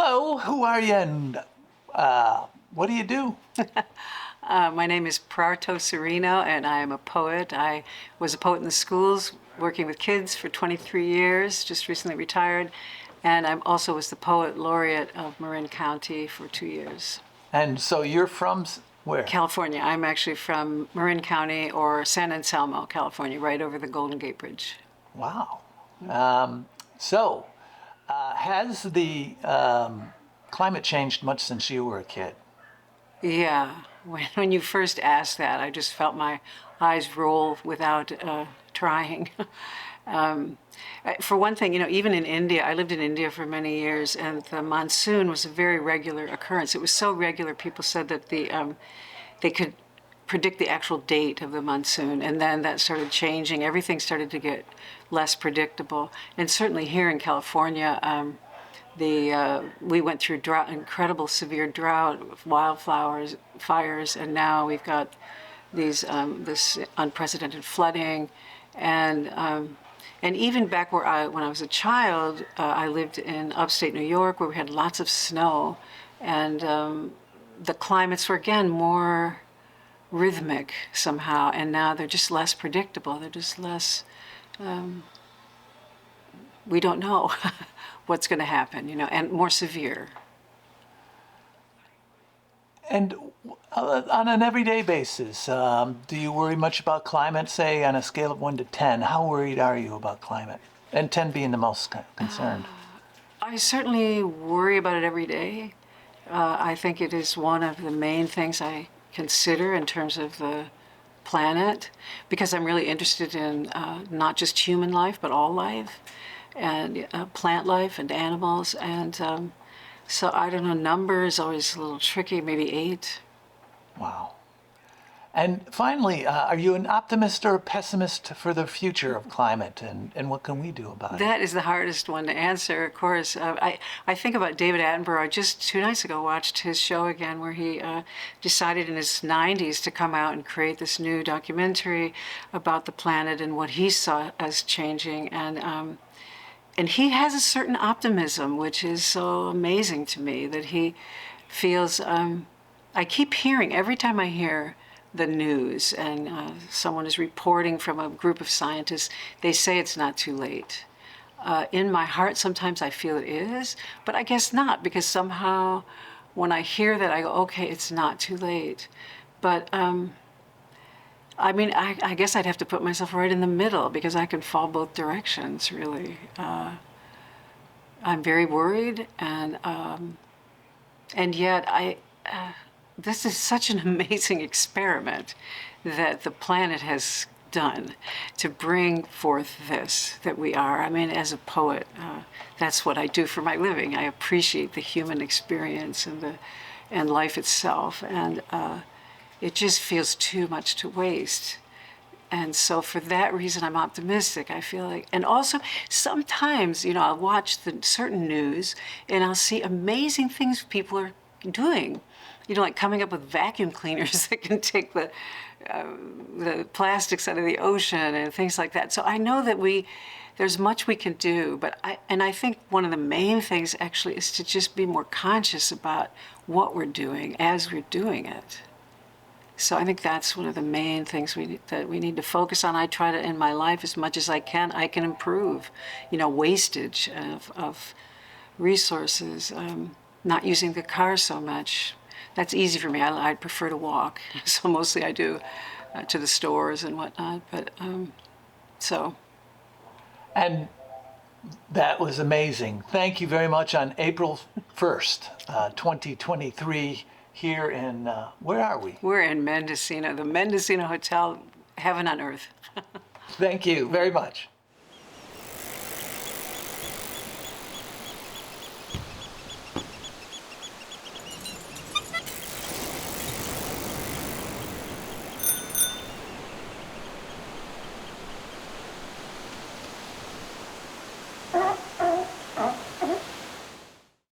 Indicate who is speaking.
Speaker 1: Hello, who are you and what do you do?
Speaker 2: My name is Prartho Sereno, and I am a poet. I was a poet in the schools, working with kids for 23 years, just recently retired. And I also was the poet laureate of Marin County for 2 years.
Speaker 1: And so you're from where?
Speaker 2: California. I'm actually from Marin County, or San Anselmo, California, right over the Golden Gate Bridge.
Speaker 1: Wow. Has the climate changed much since you were a kid?
Speaker 2: Yeah, when you first asked that, I just felt my eyes roll without trying. For one thing, even in India, I lived in India for many years, and the monsoon was a very regular occurrence. It was so regular, people said that they could predict the actual date of the monsoon, and then that started changing. Everything started to get less predictable. And certainly here in California, we went through incredible severe drought, wildflowers, fires, and now we've got this unprecedented flooding, and even back when I was a child, I lived in upstate New York, where we had lots of snow, and the climates were again more rhythmic somehow, and now they're just less predictable. They're just less. We don't know what's going to happen, and more severe.
Speaker 1: And on an everyday basis, do you worry much about climate? Say on a scale of 1 to 10, how worried are you about climate? And 10 being the most concerned.
Speaker 2: I certainly worry about it every day. I think it is one of the main things I consider in terms of the planet, because I'm really interested in not just human life, but all life, and plant life and animals. And so I don't know, number is always a little tricky, maybe 8.
Speaker 1: Wow. And finally, are you an optimist or a pessimist for the future of climate, and what can we do about it?
Speaker 2: That is the hardest one to answer, of course. I think about David Attenborough. I just 2 nights ago watched his show again, where he decided in his 90s to come out and create this new documentary about the planet and what he saw as changing. And he has a certain optimism, which is so amazing to me, that he feels, I keep hearing, every time I hear the news and someone is reporting from a group of scientists, they say it's not too late. In my heart, sometimes I feel it is, but I guess not, because somehow when I hear that, I go, okay, it's not too late. But I mean, I guess I'd have to put myself right in the middle, because I can fall both directions, really. I'm very worried, and yet this is such an amazing experiment that the planet has done to bring forth this, that we are. I mean, as a poet, that's what I do for my living. I appreciate the human experience and life itself, and it just feels too much to waste. And so for that reason, I'm optimistic. I feel like, and also sometimes, I'll watch certain news and I'll see amazing things people are doing. Like coming up with vacuum cleaners that can take the plastics out of the ocean and things like that. So I know that there's much we can do, but I think one of the main things actually is to just be more conscious about what we're doing as we're doing it. So I think that's one of the main things that we need to focus on. I try to, in my life, as much as I can improve, wastage of resources, not using the car so much. That's easy for me. I'd prefer to walk. So mostly I do to the stores and whatnot, but so.
Speaker 1: And that was amazing. Thank you very much. On April 1st, 2023, here in, where are we?
Speaker 2: We're in Mendocino, the Mendocino Hotel, heaven on earth.
Speaker 1: Thank you very much.